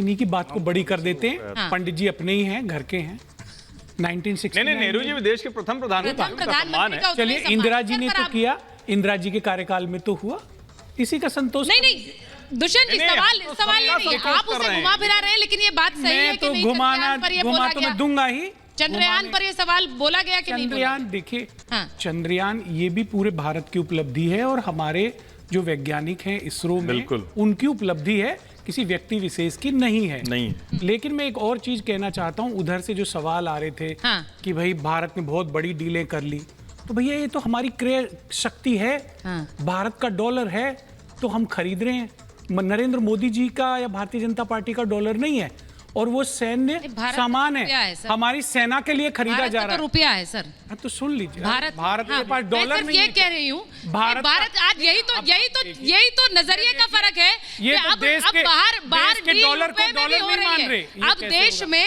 इन्हीं की बात को बड़ी कर देते हैं। पंडित जी अपने ही हैं, घर के हैं। 1960 नहीं, नेहरू जी भी देश के प्रथम प्रधानमंत्री है। चलिए, इंदिरा जी ने तो किया, इंदिरा जी के कार्यकाल में तो हुआ, इसी का संतोष। नहीं दुष्यंत जी, सवाल नहीं, आप उसे घुमा फिरा रहे हैं, लेकिन ये बात सही है कि नहीं, घुमा तो मैं दूंगा ही। चंद्रयान पर ये सवाल बोला गया कि नहीं? चंद्रयान देखिए, हाँ। चंद्रयान ये भी पूरे भारत की उपलब्धि है और हमारे जो वैज्ञानिक हैं इसरो में, उनकी उपलब्धि है, किसी व्यक्ति विशेष की नहीं है। लेकिन मैं एक और चीज कहना चाहता हूं, उधर से जो सवाल आ रहे थे कि भाई भारत ने बहुत बड़ी डीलें कर ली, तो भैया ये तो हमारी क्रय शक्ति है। भारत का डॉलर है तो हम खरीद रहे हैं। नरेंद्र मोदी जी का या भारतीय जनता पार्टी का डॉलर नहीं है, और वो सैन्य सामान है, हमारी सेना के लिए खरीदा जा रहा है। रुपया है सर। तो सुन लीजिए, भारत के पास डॉलर नहीं है। ये कह रही हूँ, भारत आज यही तो नजरिए का फर्क है। ये तो देश के डॉलर को डॉलर नहीं मान रहे। अब देश में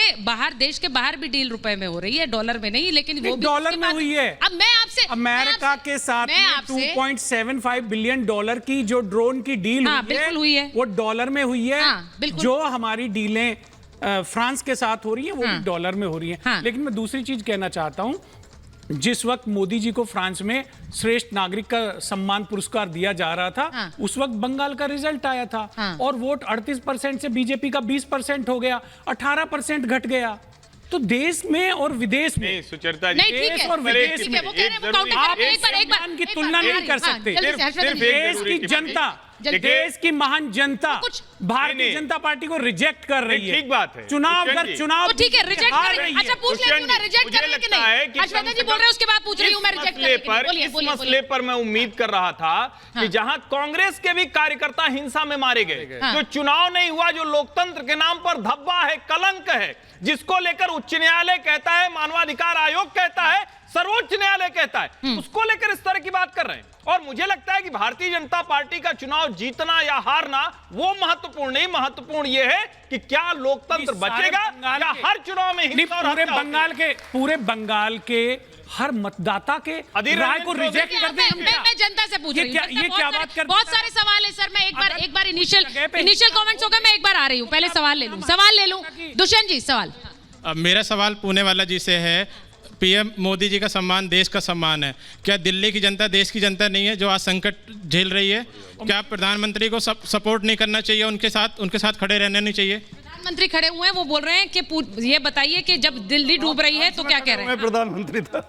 देश के बाहर भी डील रुपए में हो रही है, डॉलर में नहीं, लेकिन वो डॉलर में हुई है। अब मैं आपसे अमेरिका के साथ 2.75 बिलियन डॉलर की जो ड्रोन की डील हुई है, वो डॉलर में हुई है। जो हमारी डीलें फ्रांस के साथ हो रही है, वो भी डॉलर में हो रही है। लेकिन मैं दूसरी चीज कहना चाहता हूं, जिस वक्त मोदी जी को फ्रांस में श्रेष्ठ नागरिक का सम्मान पुरस्कार दिया जा रहा था, उस वक्त बंगाल का रिजल्ट आया था और वोट 38% से बीजेपी का 20% हो गया, 18% घट गया। तो देश में और विदेश में, सुचरिता जी, देश और विदेश में आप की तुलना नहीं कर सकते। देश की जनता, देश की महान जनता भारतीय जनता पार्टी को रिजेक्ट कर रही है। ठीक बात है। चुनाव ठीक है, रिजेक्ट कर रही है। अच्छा, पूछ लेती हूं ना, रिजेक्ट कर रही है कि नहीं? श्वेता जी बोल रहे हैं, उसके बाद पूछ रही हूं मैं, रिजेक्ट कर रही हूं। इस मसले पर मैं उम्मीद कर रहा था कि जहां कांग्रेस के भी कार्यकर्ता हिंसा में मारे गए, जो चुनाव नहीं हुआ, जो लोकतंत्र के नाम पर धब्बा है, कलंक है, जिसको लेकर उच्च न्यायालय कहता है, मानवाधिकार आयोग कहता है, सर्वोच्च न्यायालय कहता है, उसको लेकर इस तरह की बात कर रहे हैं। और मुझे लगता है कि भारतीय जनता पार्टी का चुनाव जीतना या हारना वो महत्वपूर्ण नहीं, महत्वपूर्ण ये है कि क्या लोकतंत्र बचेगा या हर चुनाव में पूरे बंगाल के हर मतदाता के राय को रिजेक्ट कर दें। मैं जनता से पूछ रही हूं, ये क्या बात कर, बहुत सारे सवाल है सर। मैं एक बार इनिशियल कमेंट्स हो गए, मैं एक बार आ रही हूं, पहले सवाल ले लूं। दुष्यंत जी, सवाल। मेरा सवाल पुणे वाला जी से है। पीएम मोदी जी का सम्मान देश का सम्मान है, क्या दिल्ली की जनता देश की जनता नहीं है जो आज संकट झेल रही है? क्या प्रधानमंत्री को सपोर्ट नहीं करना चाहिए, उनके साथ खड़े रहना नहीं चाहिए? प्रधानमंत्री खड़े हुए हैं, वो बोल रहे हैं कि ये बताइए कि जब दिल्ली डूब रही है तो क्या कह रहे हैं? मैं प्रधानमंत्री था।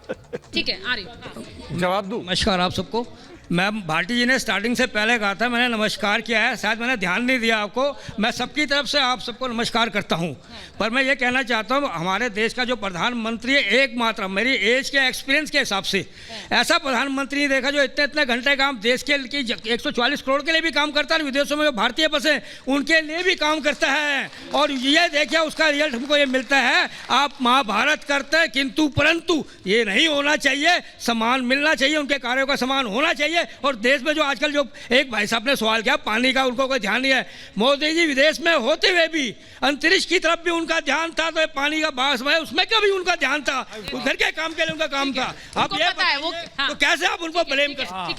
ठीक है, आ रही हूं, जवाब दूं। नमस्कार आप सबको। मैम भाटी जी ने स्टार्टिंग से पहले कहा था, मैंने नमस्कार किया है, शायद मैंने ध्यान नहीं दिया आपको। मैं सबकी तरफ से आप सबको नमस्कार करता हूं, पर मैं ये कहना चाहता हूं, हमारे देश का जो प्रधानमंत्री है, एकमात्र मेरी एज के एक्सपीरियंस के हिसाब से ऐसा प्रधानमंत्री नहीं देखा जो इतने घंटे काम देश के लिए 140 करोड़ के लिए भी काम करता है, विदेशों में जो भारतीय बसे उनके लिए भी काम करता है। और ये देखिए उसका रिजल्ट हमको ये मिलता है। आप महाभारत करते हैं, किंतु परंतु ये नहीं होना चाहिए, सम्मान मिलना चाहिए, उनके कार्यों का सम्मान होना चाहिए। और देश में जो आजकल जो एक भाई साहब ने सवाल किया पानी का, उनको कोई ध्यान नहीं है। मोदी जी विदेश में होते हुए भी अंतरिक्ष की तरफ भी उनका ध्यान था, तो पानी का बास में उसमें कभी उनका ध्यान था, उधर के काम के लिए उनका काम था। आप ये तो कैसे आप उनको ब्लेम कर सकते हैं?